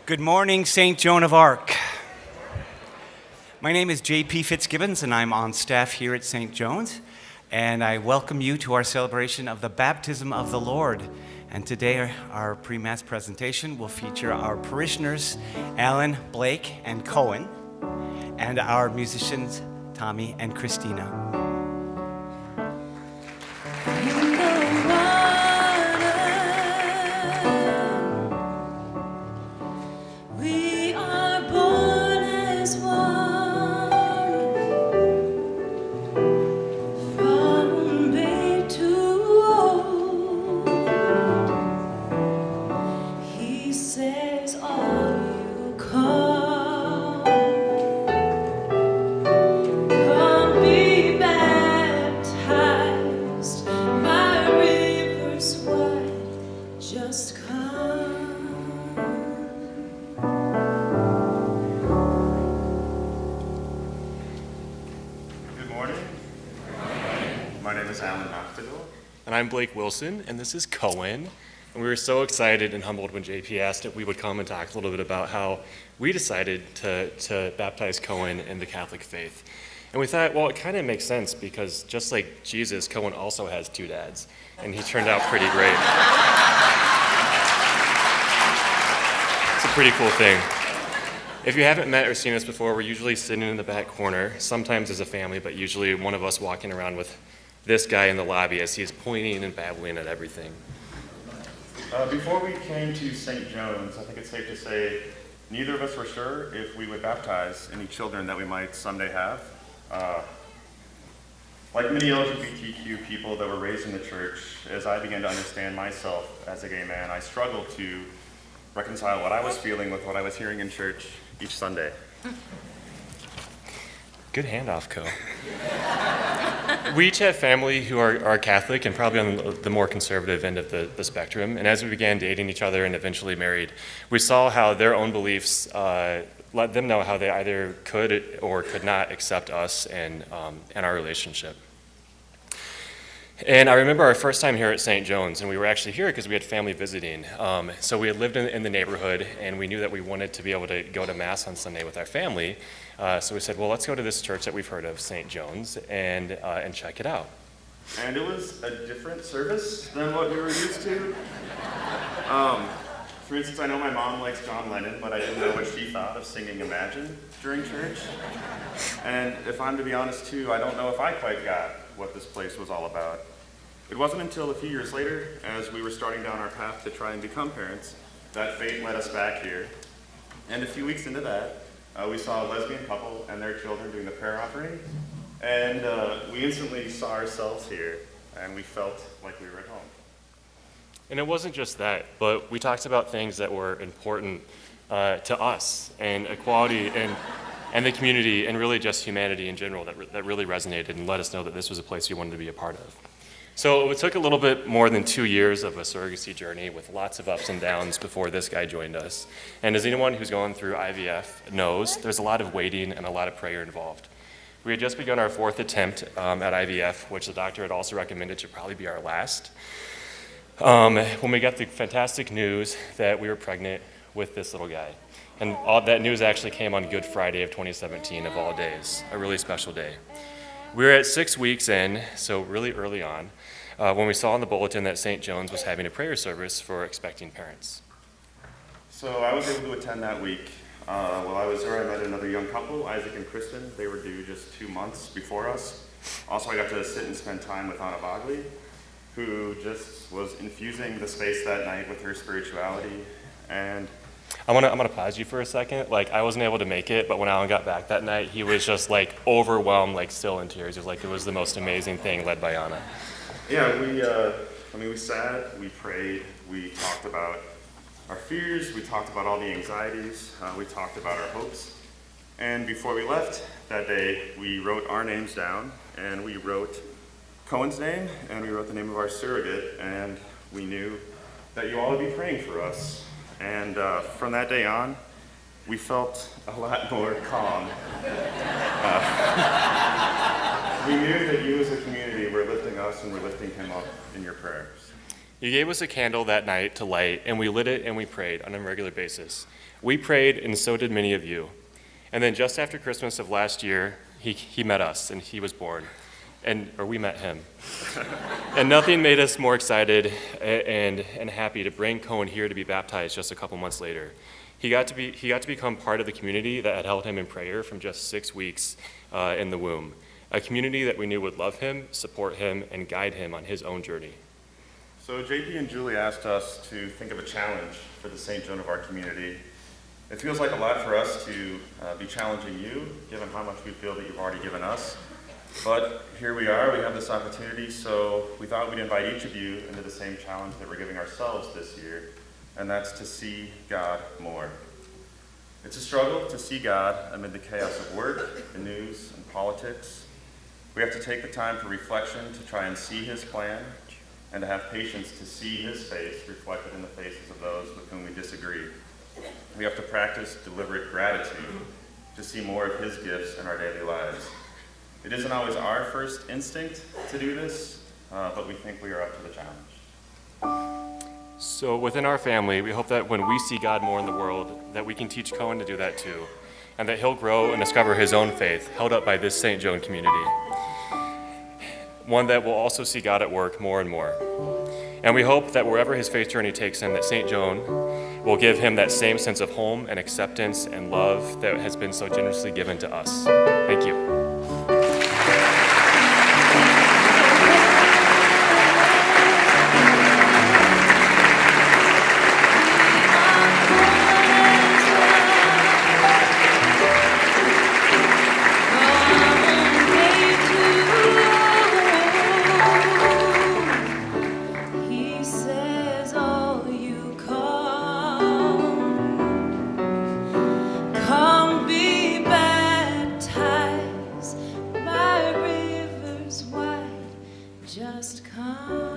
Good morning, St. Joan of Arc. My name is J.P. Fitzgibbons, and I'm on staff here at St. John's. And I welcome you to our celebration of the Baptism of the Lord. And today, our pre-Mass presentation will feature our parishioners, Alan, Blake, and Cohen, and our musicians, Tommy and Christina. I'm Blake Wilson, and this is Cohen. And we were so excited and humbled when JP asked if we would come and talk a little bit about how we decided to baptize Cohen in the Catholic faith. And we thought, well, it kind of makes sense because just like Jesus, Cohen also has two dads, and he turned out pretty great. It's a pretty cool thing. If you haven't met or seen us before, we're usually sitting in the back corner, sometimes as a family, but usually one of us walking around with this guy in the lobby as he's pointing and babbling at everything. Before we came to St. John's, I think it's safe to say neither of us were sure if we would baptize any children that we might someday have. Like many LGBTQ people that were raised in the church, as I began to understand myself as a gay man, I struggled to reconcile what I was feeling with what I was hearing in church each Sunday. Good handoff, Co. We each have family who are Catholic and probably on the more conservative end of the spectrum. And as we began dating each other and eventually married, we saw how their own beliefs let them know how they either could or could not accept us and our relationship. And I remember our first time here at St. John's, and we were actually here because we had family visiting. So we had lived in the neighborhood, and we knew that we wanted to be able to go to Mass on Sunday with our family. So we said, well, let's go to this church that we've heard of, St. John's, and check it out. And it was a different service than what we were used to. For instance, I know my mom likes John Lennon, but I didn't know what she thought of singing Imagine during church. And if I'm to be honest too, I don't know if I quite got what this place was all about. It wasn't until a few years later, as we were starting down our path to try and become parents, that fate led us back here. And a few weeks into that, we saw a lesbian couple and their children doing the prayer offering, and we instantly saw ourselves here, and we felt like we were at home. And it wasn't just that, but we talked about things that were important to us, and equality, and the community, and really just humanity in general that really resonated and let us know that this was a place we wanted to be a part of. So it took a little bit more than 2 years of a surrogacy journey with lots of ups and downs before this guy joined us. And as anyone who's gone through IVF knows, there's a lot of waiting and a lot of prayer involved. We had just begun our fourth attempt at IVF, which the doctor had also recommended should probably be our last, when we got the fantastic news that we were pregnant with this little guy. And all that news actually came on Good Friday of 2017 of all days, a really special day. We were at 6 weeks in, so really early on, when we saw in the bulletin that St. John's was having a prayer service for expecting parents. So I was able to attend that week. While I was there, I met another young couple, Isaac and Kristen. They were due just 2 months before us. Also, I got to sit and spend time with Anna Bogley, who just was infusing the space that night with her spirituality. And I'm gonna pause you for a second. Like, I wasn't able to make it, but when Alan got back that night, he was just like overwhelmed, like still in tears. It was like it was the most amazing thing led by Anna. Yeah, we sat, we prayed, we talked about our fears, we talked about all the anxieties, we talked about our hopes. And before we left that day, we wrote our names down, and we wrote Cohen's name, and we wrote the name of our surrogate, and we knew that you all would be praying for us. And from that day on, we felt a lot more calm. We knew that you as a community were lifting us and were lifting him up in your prayers. You gave us a candle that night to light, and we lit it and we prayed on a regular basis. We prayed, and so did many of you. And then just after Christmas of last year, he met us, and he was born. Or we met him. And nothing made us more excited and happy to bring Cohen here to be baptized just a couple months later. He got to become part of the community that had held him in prayer from just 6 weeks in the womb. A community that we knew would love him, support him, and guide him on his own journey. So JP and Julie asked us to think of a challenge for the St. Joan of Arc community. It feels like a lot for us to be challenging you, given how much we feel that you've already given us. But here we are, we have this opportunity, so we thought we'd invite each of you into the same challenge that we're giving ourselves this year, and that's to see God more. It's a struggle to see God amid the chaos of work, the news, and politics. We have to take the time for reflection to try and see his plan, and to have patience to see his face reflected in the faces of those with whom we disagree. We have to practice deliberate gratitude to see more of his gifts in our daily lives. It isn't always our first instinct to do this, but we think we are up to the challenge. So within our family, we hope that when we see God more in the world, that we can teach Cohen to do that too, and that he'll grow and discover his own faith, held up by this St. Joan community. One that will also see God at work more and more. And we hope that wherever his faith journey takes him, that St. Joan will give him that same sense of home and acceptance and love that has been so generously given to us. Thank you. Just come.